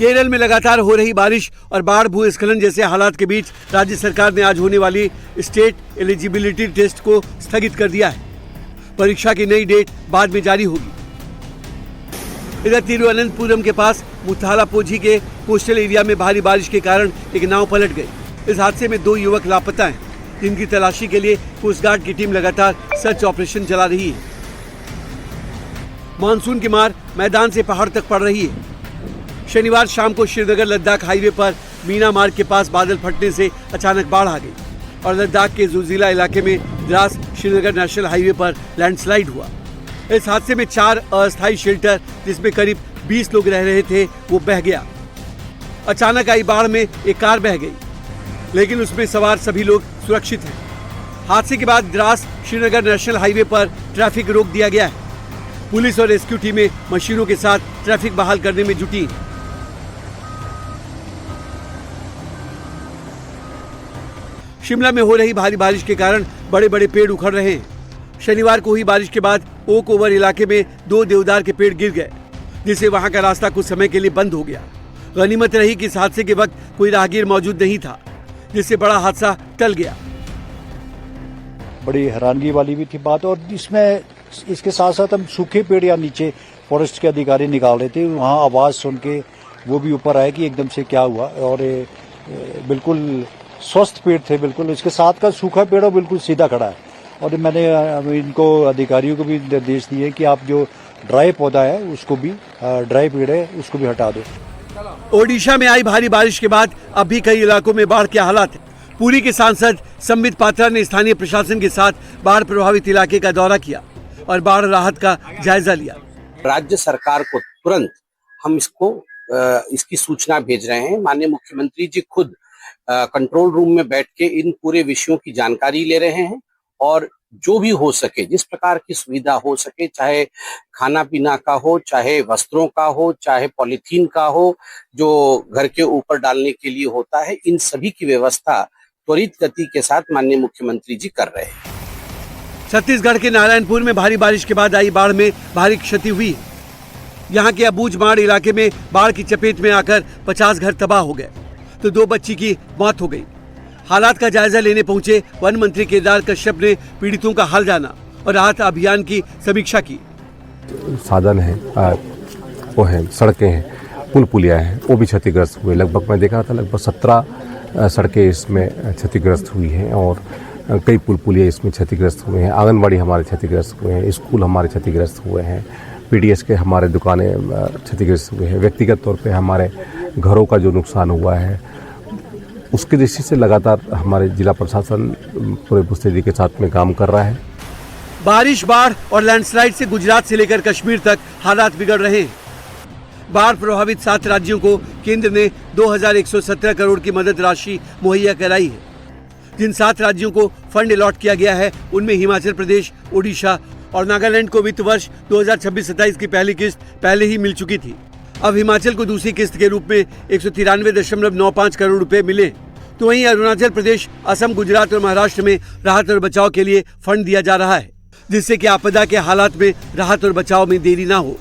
केरल में लगातार हो रही बारिश और बाढ़ भूस्खलन जैसे हालात के बीच राज्य सरकार ने आज होने वाली स्टेट एलिजिबिलिटी टेस्ट को स्थगित कर दिया है। परीक्षा की नई डेट बाद में जारी होगी। इधर तिरुवनंतपुरम के पास मुथालापोझी के कोस्टल एरिया में भारी बारिश के कारण एक नाव पलट गई। इस हादसे में 2 युवक लापता हैं, जिनकी तलाशी के लिए कोस्ट गार्ड की टीम लगातार सर्च ऑपरेशन चला रही है। मानसून की मार मैदान से पहाड़ तक पड़ रही है। शनिवार शाम को श्रीनगर लद्दाख हाईवे पर मीना मार्ग के पास बादल फटने से अचानक बाढ़ आ गई और लद्दाख के जुजीला इलाके में द्रास श्रीनगर नेशनल हाईवे पर लैंडस्लाइड हुआ। इस हादसे में 4 अस्थायी शेल्टर जिसमें करीब 20 लोग रह रहे थे वो बह गया। अचानक आई बाढ़ में एक कार बह गई, लेकिन उसमें सवार सभी लोग सुरक्षित हैं। हादसे के बाद द्रास श्रीनगर नेशनल हाईवे पर ट्रैफिक रोक दिया गया है। पुलिस और रेस्क्यू टीमें मशीनों के साथ ट्रैफिक बहाल करने में जुटी। शिमला में हो रही भारी बारिश के कारण बड़े बड़े पेड़ उखड़ रहे हैं। शनिवार को हुई बारिश के बाद ओक ओवर इलाके में 2 देवदार के पेड़ गिर गए, जिससे वहां का रास्ता कुछ समय के लिए बंद हो गया। गनीमत रही कि इस हादसे के वक्त कोई राहगीर मौजूद नहीं था, जिससे बड़ा हादसा टल गया। बड़ी हैरानगी वाली भी थी बात। और इसमें इसके साथ साथ हम सूखे पेड़ या नीचे फॉरेस्ट के अधिकारी निकाल रहे थे, वहाँ आवाज सुन के वो भी ऊपर आए कि एकदम से क्या हुआ। और बिल्कुल स्वस्थ पेड़ थे, बिल्कुल इसके साथ का सूखा पेड़ और बिल्कुल सीधा खड़ा है। और मैंने इनको अधिकारियों को भी निर्देश दिए कि आप जो ड्राई पौधा है उसको भी, ड्राई पेड़ है उसको भी हटा दो। ओडिशा में आई भारी बारिश के बाद अब भी कई इलाकों में बाढ़ के हालात हैं। पुरी के सांसद संबित पात्रा ने स्थानीय प्रशासन के साथ बाढ़ प्रभावित इलाके का दौरा किया और बाढ़ राहत का जायजा लिया। राज्य सरकार को तुरंत हम इसकी सूचना भेज रहे हैं। माननीय मुख्यमंत्री जी खुद कंट्रोल रूम में बैठ के इन पूरे विषयों की जानकारी ले रहे हैं और जो भी हो सके, जिस प्रकार की सुविधा हो सके, चाहे खाना पीना का हो, चाहे वस्त्रों का हो, चाहे पॉलीथीन का हो, जो घर के ऊपर डालने के लिए होता है, इन सभी की व्यवस्था त्वरित गति के साथ माननीय मुख्यमंत्री जी कर रहे हैं। छत्तीसगढ़ के नारायणपुर में भारी बारिश के बाद आई बाढ़ में भारी क्षति हुई। यहाँ के अबूझमाड़ इलाके में बाढ़ की चपेट में आकर 50 घर तबाह हो गए, तो 2 बच्ची की मौत हो गई। हालात का जायजा लेने पहुंचे वन मंत्री केदार कश्यप ने पीड़ितों का हाल जाना और राहत अभियान की समीक्षा की। साधन है, वो है, सड़कें हैं, पुल पुलिया हैं, वो भी क्षतिग्रस्त हुए। लगभग मैं देखा था लगभग 17 सड़कें इसमें क्षतिग्रस्त हुई हैं और कई पुल पुलिया इसमें क्षतिग्रस्त हुए हैं। आंगनबाड़ी हमारे क्षतिग्रस्त हुए हैं, स्कूल हमारे क्षतिग्रस्त हुए हैं, पीडीएस के हमारे दुकानें क्षतिग्रस्त हुए हैं। व्यक्तिगत तौर पे हमारे घरों का जो नुकसान हुआ है उसकी दृष्टि से लगातार हमारे जिला प्रशासन पूरे मुस्तैदी के साथ में काम कर रहा है। बारिश, बाढ़ और लैंडस्लाइड से गुजरात से लेकर कश्मीर तक हालात बिगड़ रहे हैं। बाढ़ प्रभावित 7 राज्यों को केंद्र ने 2117 करोड़ की मदद राशि मुहैया कराई है। जिन 7 राज्यों को फंड अलॉट किया गया है उनमें हिमाचल प्रदेश, ओडिशा और नागालैंड को वित्त वर्ष 2026-27 की पहली किस्त पहले ही मिल चुकी थी। अब हिमाचल को दूसरी किस्त के रूप में 193.95 करोड़ रुपए मिले, तो वहीं अरुणाचल प्रदेश, असम, गुजरात और महाराष्ट्र में राहत और बचाव के लिए फंड दिया जा रहा है, जिससे कि आपदा के हालात में राहत और बचाव में देरी ना हो।